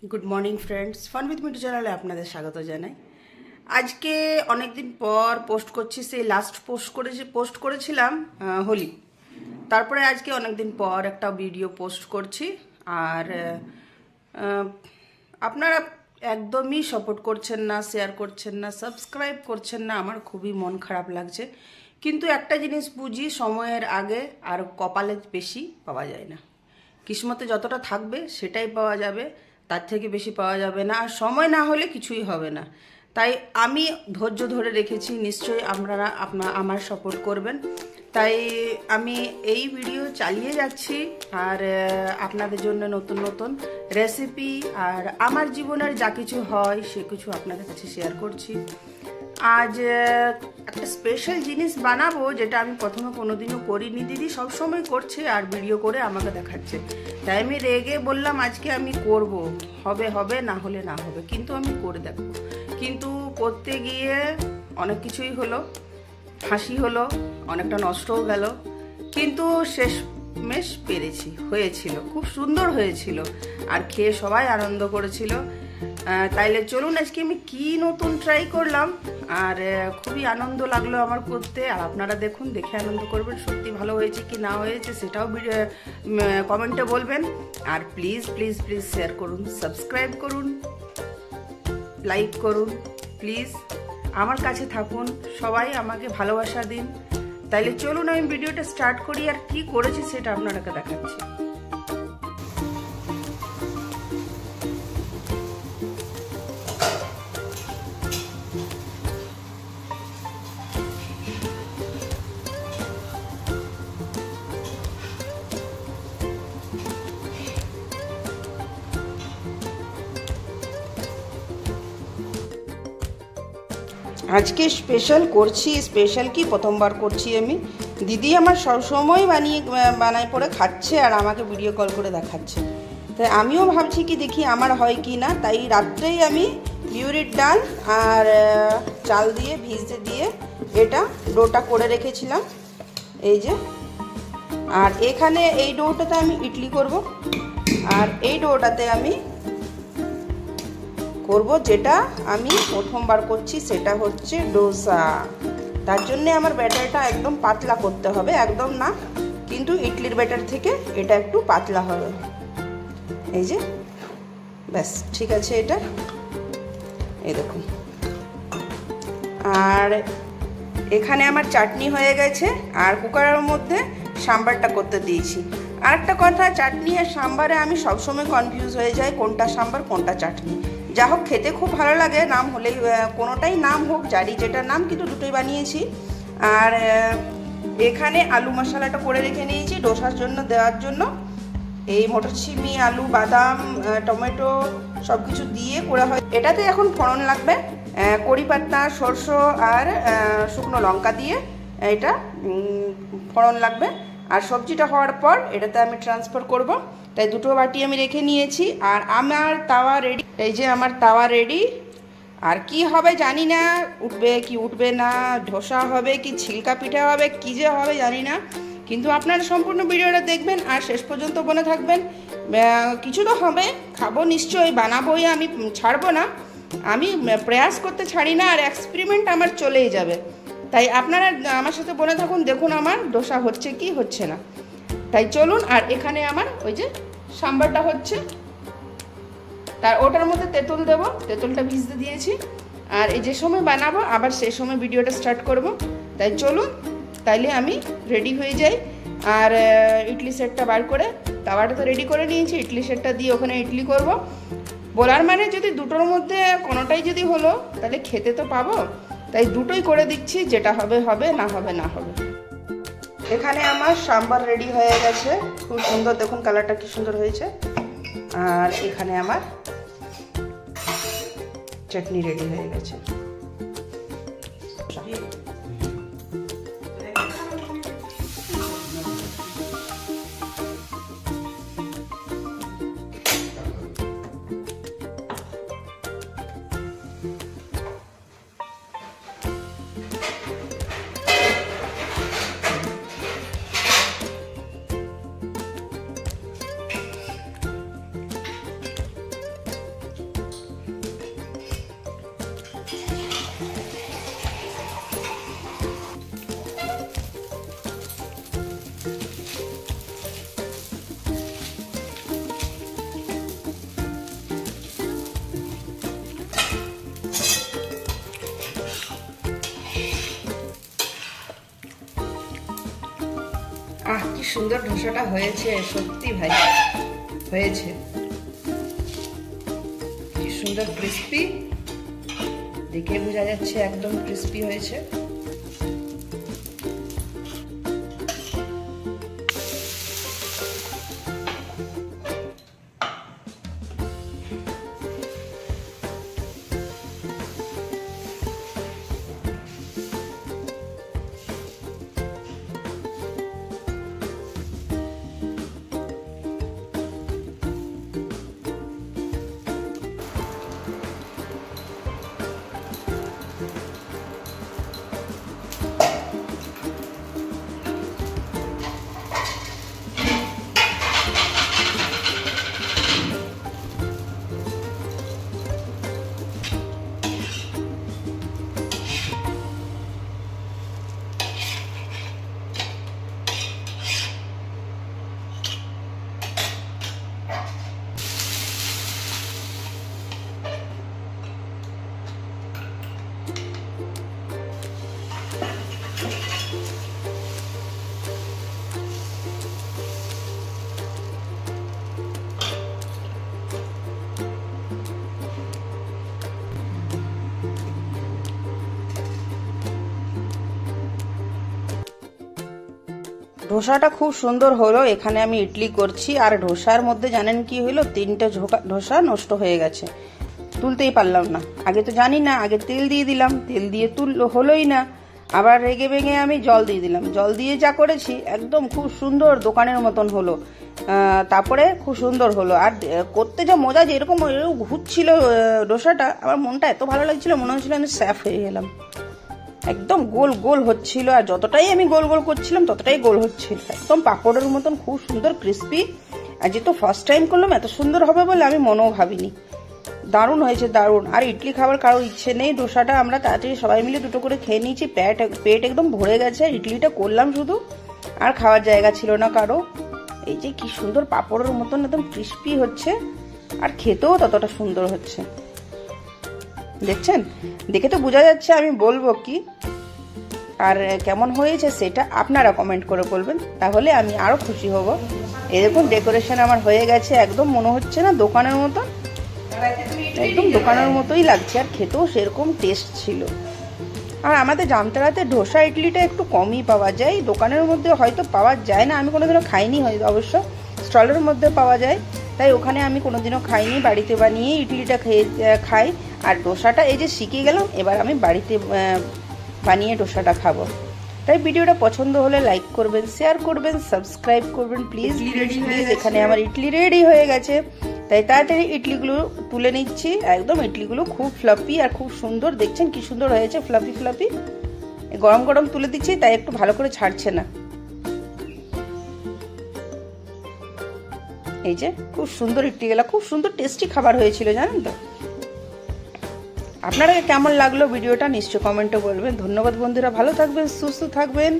Good morning friends, fun with Mitu চ্যানেলে আপনাদের স্বাগত জানাই। আজকে অনেক দিন পর পোস্ট করছি। সেই লাস্ট পোস্ট করেছিলাম হোলি, তারপরে আজকে অনেক দিন পর একটা ভিডিও পোস্ট করছি। আর আপনারা একদমই সাপোর্ট করছেন না, শেয়ার করছেন না, সাবস্ক্রাইব করছেন না, আমার খুবই মন খারাপ লাগছে। কিন্তু একটা জিনিস বুঝি, সময়ের আগে আর কপালে বেশি পাওয়া যায় না। কিসমতে যতটা থাকবে সেটাই পাওয়া যাবে, তার থেকে বেশি পাওয়া যাবে না। আর সময় না হলে কিছুই হবে না। তাই আমি ধৈর্য ধরে রেখেছি, নিশ্চয়ই আপনারা আমার সাপোর্ট করবেন। তাই আমি এই ভিডিও চালিয়ে যাচ্ছি আর আপনাদের জন্য নতুন নতুন রেসিপি আর আমার জীবনের যা কিছু হয় সে কিছু আপনাদের কাছে শেয়ার করছি। আজ একটা স্পেশাল জিনিস বানাবো, যেটা আমি প্রথমে কোনোদিনও করিনি। দিদি সবসময় করছে আর ভিডিও করে আমাকে দেখাচ্ছে। তাই আমি রেগে বললাম আজকে আমি করব, হবে হবে, না হলে না হবে, কিন্তু আমি করে দেখব। কিন্তু করতে গিয়ে অনেক কিছুই হলো, হাসি হলো, অনেকটা নষ্টও গেল, কিন্তু শেষমেশ পেরেছি, হয়েছিল, খুব সুন্দর হয়েছিল আর খেয়ে সবাই আনন্দ করেছিল। তাইলে চলুন আজকে আমি কি নতুন ট্রাই করলাম আর খুবই আনন্দ লাগলো আমার করতে। আর আপনারা দেখুন, দেখে আনন্দ করবেন। সত্যি ভালো হয়েছে কি না হয়েছে সেটাও কমেন্টে বলবেন। আর প্লিজ প্লিজ প্লিজ শেয়ার করুন, সাবস্ক্রাইব করুন, লাইক করুন, প্লিজ আমার কাছে থাকুন, সবাই আমাকে ভালোবাসা দিন। তাইলে চলুন আমি ভিডিওটা স্টার্ট করি আর কি করেছি সেটা আপনাদেরকে দেখাচ্ছি। আজকে স্পেশাল করছি, স্পেশাল কি প্রথমবার করছি আমি। দিদি আমার সবসময় বানায় পরে খাচ্ছে আর আমাকে ভিডিও কল করে দেখাচ্ছে। তাই আমিও ভাবছি কি দেখি আমার হয় কি না। তাই রাত্রেই আমি বিউলির ডাল আর চাল দিয়ে ভিজতে দিয়ে এটা ডোটা করে রেখেছিলাম, এই যে। আর এখানে এই ডোটাতে আমি ইডলি করব, আর এই ডোটাতে আমি করব যেটা আমি প্রথমবার করছি, সেটা হচ্ছে ডোসা। তার জন্যে আমার ব্যাটারটা একদম পাতলা করতে হবে, একদম না, কিন্তু ইডলির ব্যাটার থেকে এটা একটু পাতলা হবে। এই যে, ব্যাস ঠিক আছে এটা, এই দেখুন। আর এখানে আমার চাটনি হয়ে গেছে আর কুকারের মধ্যে সাম্বারটা করতে দিয়েছি। আর একটা কথা, চাটনি আর সাম্বারে আমি সবসময় কনফিউজ হয়ে যাই কোনটা সাম্বার কোনটা চাটনি। যা হোক, খেতে খুব ভালো লাগে, নাম হলেই কোনোটাই নাম হোক, জানি যেটা নাম, কিন্তু দুটোই বানিয়েছি। আর এখানে আলু মশলাটা করে রেখে নিয়েছি ডোসার জন্য দেওয়ার জন্য। এই মটরছিমি, আলু, বাদাম, টমেটো সব কিছু দিয়ে করা হয়। এটাতে এখন ফোড়ন লাগবে, কড়ি পাতা, সরষে আর শুকনো লঙ্কা দিয়ে এটা ফোড়ন লাগবে। আর সবজিটা হওয়ার পর এটাতে আমি ট্রান্সফার করব। তাই দুটো বাটি আমি রেখে নিয়েছি। আর আমার তাওয়া রেডি, এই যে আমার তাওয়া রেডি। আর কি হবে জানি না, উঠবে কি উঠবে না, ধোসা হবে কি ছিলকা পিঠা হবে, কি যে হবে জানি না। কিন্তু আপনারা সম্পূর্ণ ভিডিওটা দেখবেন আর শেষ পর্যন্ত বনে থাকবেন। কিছু তো হবে, খাবো নিশ্চয়ই, বানাবোই, আমি ছাড়বো না। আমি প্রয়াস করতে ছাড়ি না, আর এক্সপেরিমেন্ট আমার চলেই যাবে। তাই আপনারা আমার সাথে বনে থাকুন, দেখুন আমার ডোসা হচ্ছে কি হচ্ছে না। তাই চলুন। আর এখানে আমার ওই যে সাম্বারটা হচ্ছে, তার ওটার মধ্যে তেঁতুল দেবো, তেঁতুলটা ভিজতে দিয়েছি। আর এই যে সময় বানাবো আবার সেই সময় ভিডিওটা স্টার্ট করব। তাই চলুন, তাইলে আমি রেডি হয়ে যাই। আর ইডলি সেটটা বার করে তাওয়াটা তো রেডি করে নিয়েছি, ইডলি সেটটা দিয়ে ওখানে ইডলি করব। বলার মানে যদি দুটোর মধ্যে কোনোটাই যদি হলো তাহলে খেতে তো পাবো। তাই দুটোই করে দিচ্ছি, যেটা হবে হবে, না হবে না হবে। এখানে আমার সাম্বার রেডি হয়ে গেছে, খুব সুন্দর, দেখুন কালারটা কি সুন্দর হয়েছে। আর এখানে আমার চাটনি রেডি হয়ে গেছে। সুন্দর ধোসাটা হয়েছে, সত্যি ভাই হয়েছে, কি সুন্দর ক্রিস্পি, দেখে বোঝা যাচ্ছে একদম ক্রিস্পি হয়েছে। ধোসাটা খুব সুন্দর হলো। এখানে আমি ইডলি করছি, আর ধোসার মধ্যে জানেন কি হলো, 3টে ধোসা নষ্ট হয়ে গেছে, তুলতেই পারলাম না। আগে তো জানি না, আগে তেল দিয়ে দিলাম, তেল দিয়ে হলোই না, আবার রেগে বেগে আমি জল দিয়ে দিলাম, জল দিয়ে যা করেছি একদম খুব সুন্দর দোকানের মতন হলো। তারপরে খুব সুন্দর হলো, আর করতে যা মজা, যে এরকম ঘুরছিল ধোসাটা, আমার মনটা এত ভালো লাগছিল, মনে হচ্ছিল আমি স্যাফ হয়ে গেলাম, একদম গোল গোল হচ্ছিল, আর যতটাই আমি গোল গোল করছিলাম ততটাই গোল হচ্ছিল, একদম পাপড়ের মতন খুব সুন্দর ক্রিস্পি। আর যেহেতু ফার্স্ট টাইম করলাম, এত সুন্দর হবে বলে আমি মনেও ভাবিনি। দারুণ হয়েছে, দারুণ। আর ইডলি খাবার কারোর ইচ্ছে নেই, ধোসাটা আমরা তাড়াতাড়ি সবাই মিলে 2টো করে খেয়ে নিয়েছি, পেট একদম ভরে গেছে। ইডলিটা করলাম শুধু, আর খাওয়ার জায়গা ছিল না কারো। এই যে কি সুন্দর পাপড়ের মতন একদম ক্রিস্পি হচ্ছে, আর খেতেও ততটা সুন্দর হচ্ছে, দেখছেন? দেখে তো বোঝা যাচ্ছে, আমি বলবো কি, আর কেমন হয়েছে সেটা আপনারা কমেন্ট করে বলবেন, তাহলে আমি আরো খুশি হব। এই দেখুন ডেকোরেশন আমার হয়ে গেছে, একদম মনে হচ্ছে না দোকানের মতন, একদম দোকানের মতোই লাগছে, আর খেতেও সেরকম টেস্ট ছিল। আর আমাদের জামতারাতে ধোসা ইডলিটা একটু কমই পাওয়া যায়, দোকানের মধ্যে হয়তো পাওয়া যায় না, আমি কোনোদিনও খাইনি, হয়তো অবশ্য স্টলের মধ্যে পাওয়া যায়, তাই ওখানে আমি কোনোদিনও খাইনি, বাড়িতে বানিয়ে ইডলিটা খাই। আর ডোসাটা এই যে শিখে গেলাম, এবার আমি বাড়িতে বানিয়ে ডোসাটা খাবো। তাই ভিডিওটা পছন্দ হলে লাইক করবেন, শেয়ার করবেন, সাবস্ক্রাইব করবেন প্লিজ। এখানে আমার ইডলি রেডি হয়ে গেছে, তাই তাড়াতাড়ি ইডলিগুলো তুলে নিচ্ছি। একদম ইডলিগুলো খুব ফ্লাফি আর খুব সুন্দর, দেখছেন কি সুন্দর হয়েছে, ফ্লাফি ফ্লাফি। গরম গরম তুলে দিচ্ছি, তাই একটু ভালো করে ছাড়ছে না। এই যে খুব সুন্দর ইডলিগুলো, খুব সুন্দর টেস্টি খাবার হয়েছিল, জানেন তো। আপনারা কেমন লাগলো ভিডিওটা নিশ্চয়ই কমেন্টে বলবেন। ধন্যবাদ বন্ধুরা, ভালো থাকবেন, সুস্থ থাকবেন।